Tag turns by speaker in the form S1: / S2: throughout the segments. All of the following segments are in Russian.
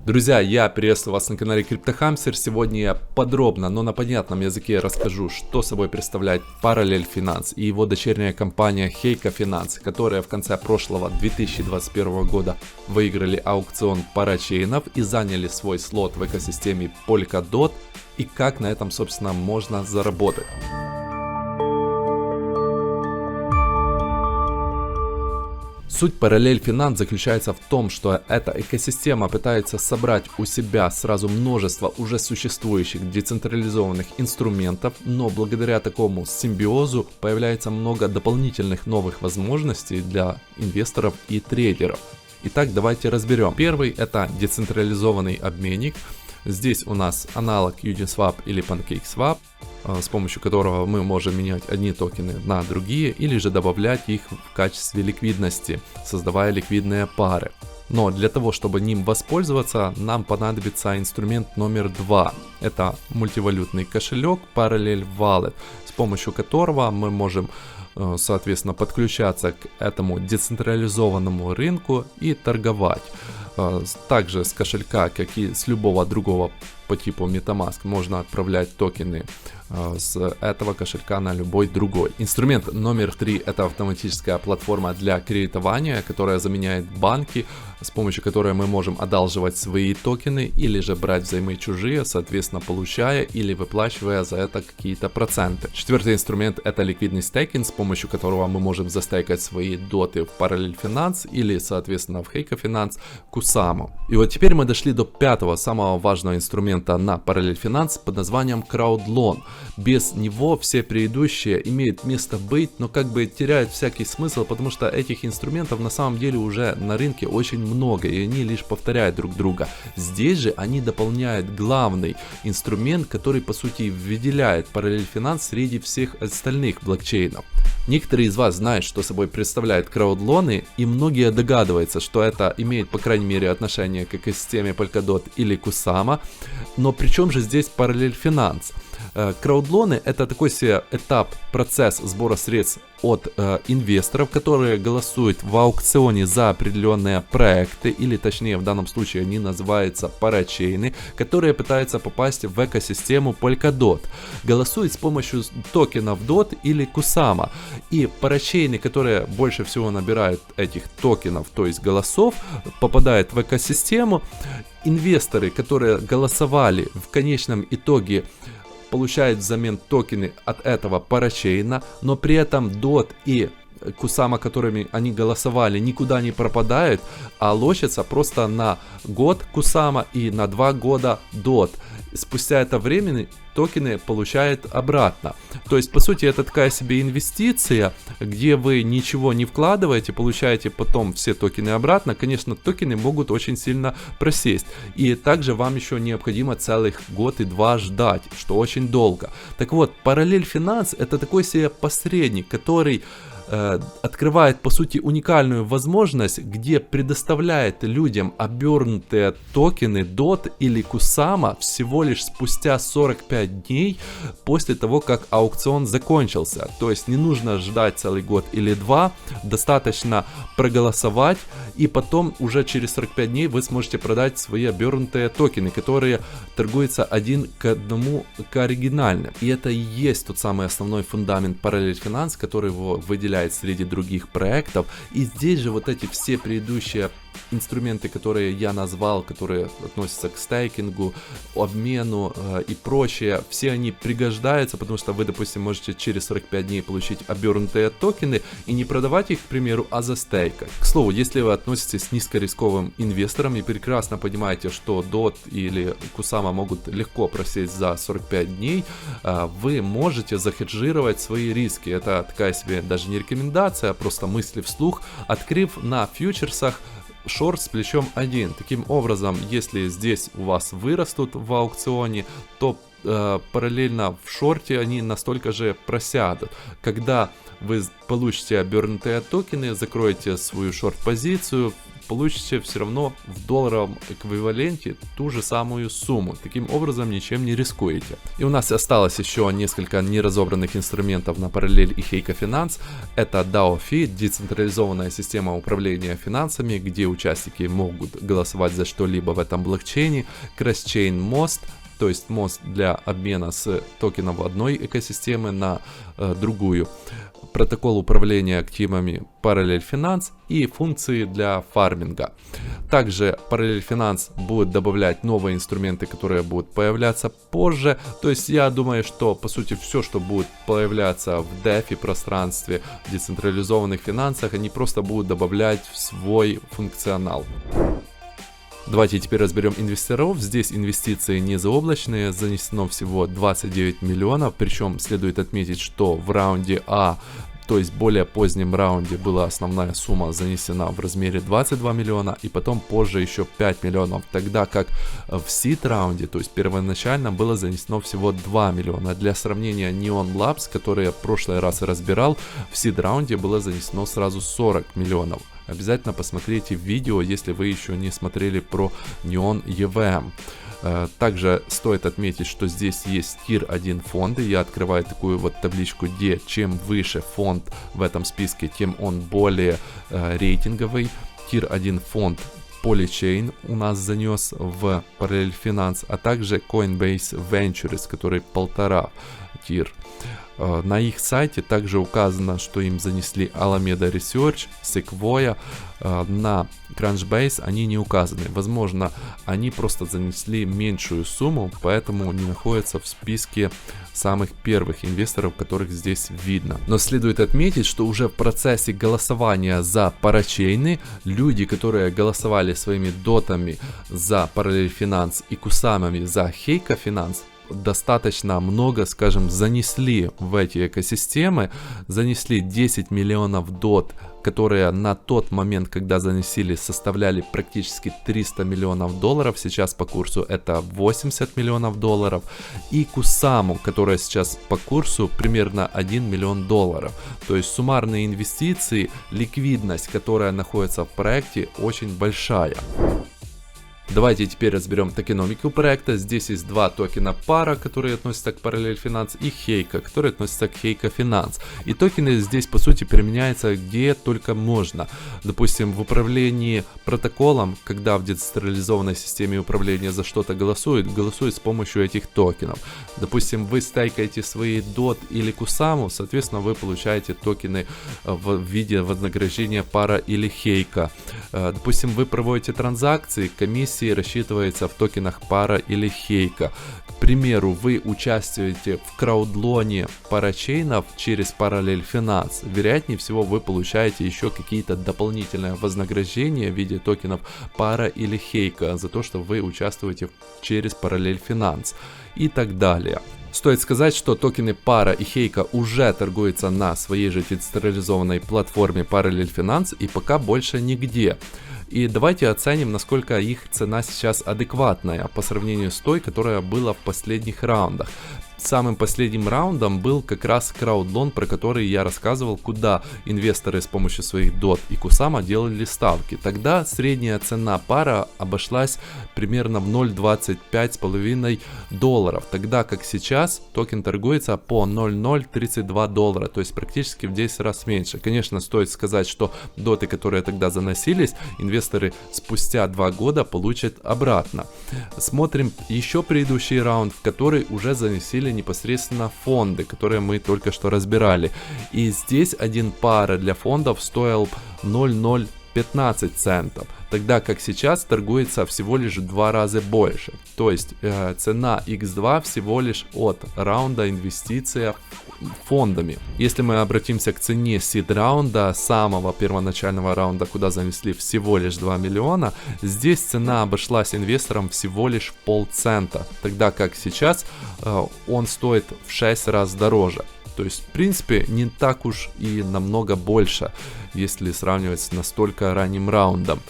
S1: Друзья, я приветствую вас на канале CryptoHamster. Сегодня я подробно, но на понятном языке расскажу, что собой представляет Parallel Finance и его дочерняя компания Heiko Finance, которая в конце прошлого 2021 года выиграли аукцион парачейнов и заняли свой слот в экосистеме Polkadot, и как на этом, собственно, можно заработать. Суть Parallel Finance заключается в том, что эта экосистема пытается собрать у себя сразу множество уже существующих децентрализованных инструментов, но благодаря такому симбиозу появляется много дополнительных новых возможностей для инвесторов и трейдеров. Итак, давайте разберем. Первый — это децентрализованный обменник. Здесь у нас аналог Uniswap или PancakeSwap, с помощью которого мы можем менять одни токены на другие или же добавлять их в качестве ликвидности, создавая ликвидные пары. Но для того, чтобы ним воспользоваться, нам понадобится инструмент номер 2. Это мультивалютный кошелек Parallel Wallet, с помощью которого мы можем, соответственно, подключаться к этому децентрализованному рынку и торговать. Также с кошелька, как и с любого другого по типу MetaMask, можно отправлять токены с этого кошелька на любой другой. Инструмент номер 3 — это автоматическая платформа для кредитования, которая заменяет банки, с помощью которой мы можем одалживать свои токены или же брать взаймы чужие, соответственно, получая или выплачивая за это какие-то проценты. Четвертый инструмент — это ликвидный стейкинг, с помощью которого мы можем застейкать свои доты в Parallel Finance или, соответственно, в Heiko Finance Kusama. И вот теперь мы дошли до пятого, самого важного инструмента на Parallel Finance под названием CrowdLoan. Без него все предыдущие имеют место быть, но как бы теряют всякий смысл, потому что этих инструментов на самом деле уже на рынке очень много, и они лишь повторяют друг друга. Здесь же они дополняют главный инструмент, который по сути выделяет Parallel Finance среди всех остальных блокчейнов. Некоторые из вас знают, что собой представляют CrowdLoan, и многие догадываются, что это имеет, по крайней мере, отношение к экосистеме Polkadot или Kusama. Но при чем же здесь Parallel Finance? CrowdLoan — это такой себе этап, процесс сбора средств от инвесторов, которые голосуют в аукционе за определенные проекты, или точнее в данном случае они называются парачейны, которые пытаются попасть в экосистему Polkadot. Голосуют с помощью токенов DOT или Kusama. И парачейны, которые больше всего набирают этих токенов, то есть голосов, попадают в экосистему. Инвесторы, которые голосовали, в конечном итоге получают взамен токены от этого парачейна, но при этом DOT и Kusama, которыми они голосовали, никуда не пропадают, а лочатся просто на год Kusama и на 2 года DOT. Спустя это время токены получают обратно. То есть, по сути, это такая себе инвестиция, где вы ничего не вкладываете, получаете потом все токены обратно. Конечно, токены могут очень сильно просесть. И также вам еще необходимо целых год и 2 ждать, что очень долго. Так вот, Parallel Finance — это такой себе посредник, который открывает, по сути, уникальную возможность, где предоставляет людям обернутые токены DOT или Kusama всего лишь спустя 45 дней после того, как аукцион закончился. То есть не нужно ждать целый год или 2, достаточно проголосовать, и потом уже через 45 дней вы сможете продать свои обернутые токены, которые торгуются 1 к 1 к оригинальным. И это и есть тот самый основной фундамент Parallel Finance, который его выделяет среди других проектов. И здесь же вот эти все предыдущие инструменты, которые я назвал, которые относятся к стейкингу, обмену и прочее, все они пригождаются, потому что вы, допустим, можете через 45 дней получить обернутые токены и не продавать их, к примеру, а застейкать. К слову, если вы относитесь к низкорисковым инвесторам и прекрасно понимаете, что DOT или Kusama могут легко просесть за 45 дней, вы можете захеджировать свои риски. Это такая себе даже не рекомендация, а просто мысли вслух, открыв на фьючерсах шорт с плечом 1. Таким образом, если здесь у вас вырастут в аукционе, то параллельно в шорте они настолько же просядут. Когда вы получите обернутые токены, закроете свою шорт-позицию, получите все равно в долларовом эквиваленте ту же самую сумму. Таким образом ничем не рискуете. И у нас осталось еще несколько неразобранных инструментов на Parallel и Heiko Finance. Это DAO-Fi, децентрализованная система управления финансами, где участники могут голосовать за что-либо в этом блокчейне. Cross-Chain Most, то есть мост для обмена с токенов одной экосистемы на другую. Протокол управления активами Parallel Finance и функции для фарминга. Также Parallel Finance будет добавлять новые инструменты, которые будут появляться позже. То есть я думаю, что по сути все, что будет появляться в DeFi пространстве, в децентрализованных финансах, они просто будут добавлять в свой функционал. Давайте теперь разберем инвесторов. Здесь инвестиции не заоблачные, занесено всего 29 миллионов, причем следует отметить, что в раунде А, то есть более позднем раунде, была основная сумма занесена в размере 22 миллиона, и потом позже еще 5 миллионов, тогда как в сид раунде, то есть первоначально, было занесено всего 2 миллиона. Для сравнения, Neon Labs, который я в прошлый раз разбирал, в сид раунде было занесено сразу 40 миллионов. Обязательно посмотрите видео, если вы еще не смотрели про Neon EVM. Также стоит отметить, что здесь есть Tier 1 фонды. Я открываю такую вот табличку, где чем выше фонд в этом списке, тем он более рейтинговый. Tier 1 фонд Polychain у нас занес в Parallel Finance, а также Coinbase Ventures, который 1,5 тир. На их сайте также указано, что им занесли Alameda Research, Sequoia. На Crunchbase они не указаны. Возможно, они просто занесли меньшую сумму, поэтому не находятся в списке самых первых инвесторов, которых здесь видно. Но следует отметить, что уже в процессе голосования за парачейны люди, которые голосовали своими дотами за Parallel Finance и кусамами за Heiko Finance, достаточно много, скажем, занесли в эти экосистемы, занесли 10 миллионов дот, которые на тот момент, когда заносили, составляли практически 300 миллионов долларов, сейчас по курсу это 80 миллионов долларов, и Кусаму, которая сейчас по курсу примерно 1 миллион долларов. То есть суммарные инвестиции, ликвидность, которая находится в проекте, очень большая. Давайте теперь разберем токеномику проекта. Здесь есть два токена пара, которые относятся к Parallel Finance, и Heiko, которые относятся к Heiko Finance. И токены здесь по сути применяются где только можно. Допустим, в управлении протоколом, когда в децентрализованной системе управления за что-то голосуют с помощью этих токенов. Допустим, вы стейкаете свои DOT или Кусаму, соответственно, вы получаете токены в виде вознаграждения пара или Heiko. Допустим, вы проводите транзакции, комиссия рассчитывается в токенах пара или Heiko. К примеру, вы участвуете в краудлоне парачейнов через Parallel Finance. Вероятнее всего, вы получаете еще какие-то дополнительные вознаграждения в виде токенов пара или Heiko за то, что вы участвуете через Parallel Finance и так далее. Стоит сказать, что токены пара и Heiko уже торгуются на своей же децентрализованной платформе Parallel Finance и пока больше нигде. И давайте оценим, насколько их цена сейчас адекватная по сравнению с той, которая была в последних раундах. Самым последним раундом был как раз краудлон, про который я рассказывал, куда инвесторы с помощью своих DOT и Kusama делали ставки. Тогда средняя цена пара обошлась примерно в 0,25,5 долларов, тогда как сейчас токен торгуется по 0,032 доллара, то есть практически в 10 раз меньше. Конечно, стоит сказать, что доты, которые тогда заносились, инвесторы спустя 2 года получат обратно. Смотрим еще предыдущий раунд, в который уже заносили непосредственно фонды, которые мы только что разбирали. И здесь один пара для фондов стоил 0,015 центов, тогда как сейчас торгуется всего лишь в 2 раза больше. То есть цена X2 всего лишь от раунда инвестиция фондами. Если мы обратимся к цене сид раунда, самого первоначального раунда, куда занесли всего лишь 2 миллиона, здесь цена обошлась инвесторам всего лишь в полцента, тогда как сейчас он стоит в 6 раз дороже. То есть, в принципе, не так уж и намного больше, если сравнивать с настолько ранним раундом.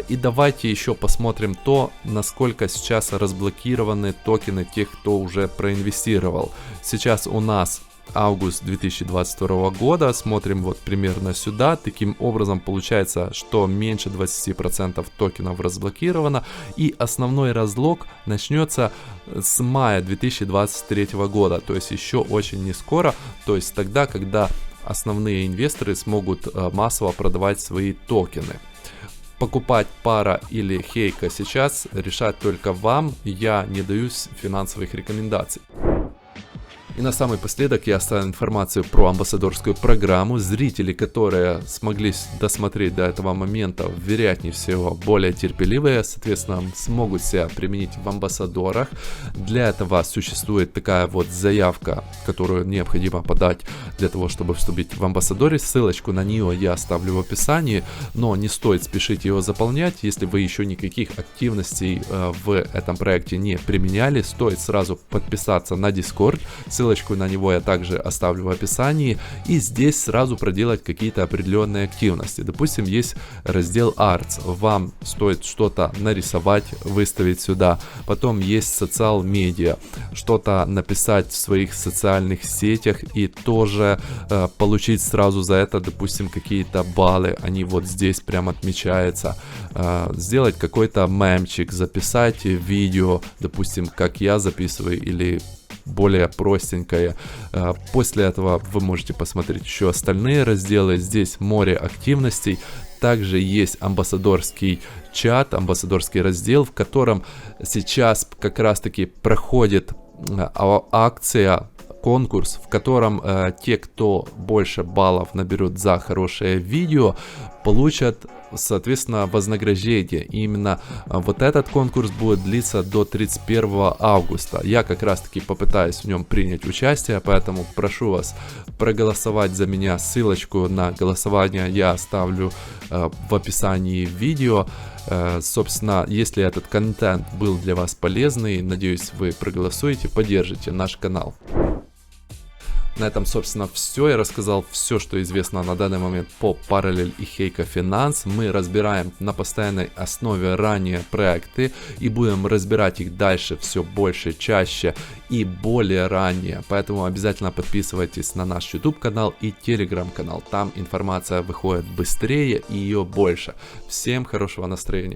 S1: И давайте еще посмотрим то, насколько сейчас разблокированы токены тех, кто уже проинвестировал. Сейчас у нас август 2022 года, смотрим вот примерно сюда. Таким образом получается, что меньше 20% токенов разблокировано, и основной разлог начнется с мая 2023 года, то есть еще очень не скоро, то есть тогда, когда основные инвесторы смогут массово продавать свои токены. Покупать пара или Хейка сейчас решать только вам, я не даю финансовых рекомендаций. И на самый последок я оставил информацию про амбассадорскую программу. Зрители, которые смогли досмотреть до этого момента, вероятнее всего более терпеливые, соответственно, смогут себя применить в амбассадорах. Для этого существует такая вот заявка, которую необходимо подать для того, чтобы вступить в амбассадоры. Ссылочку на нее я оставлю в описании, но не стоит спешить ее заполнять, если вы еще никаких активностей в этом проекте не применяли. Стоит сразу подписаться на Discord. Ссылочку на него я также оставлю в описании, и здесь сразу проделать какие-то определенные активности. Допустим, есть раздел Arts, вам стоит что-то нарисовать, выставить сюда. Потом есть социал медиа, что-то написать в своих социальных сетях и тоже получить сразу за это, допустим, какие-то баллы, они вот здесь прям отмечаются. Сделать какой-то мемчик, записать видео, допустим, как я записываю, или более простенькое. После этого вы можете посмотреть еще остальные разделы. Здесь море активностей. Также есть амбассадорский чат, амбассадорский раздел, в котором сейчас как раз таки проходит акция, конкурс, в котором те, кто больше баллов наберут за хорошее видео, получат, соответственно, вознаграждение. И именно вот этот конкурс будет длиться до 31 августа. Я как раз таки попытаюсь в нем принять участие, поэтому прошу вас проголосовать за меня. Ссылочку на голосование я оставлю в описании видео. Собственно, если этот контент был для вас полезный, надеюсь, вы проголосуете, поддержите наш канал. На этом, собственно, все. Я рассказал все, что известно на данный момент по Parallel и Heiko Finance. Мы разбираем на постоянной основе ранее проекты и будем разбирать их дальше все больше, чаще и более ранее. Поэтому обязательно подписывайтесь на наш YouTube канал и Telegram канал. Там информация выходит быстрее и ее больше. Всем хорошего настроения.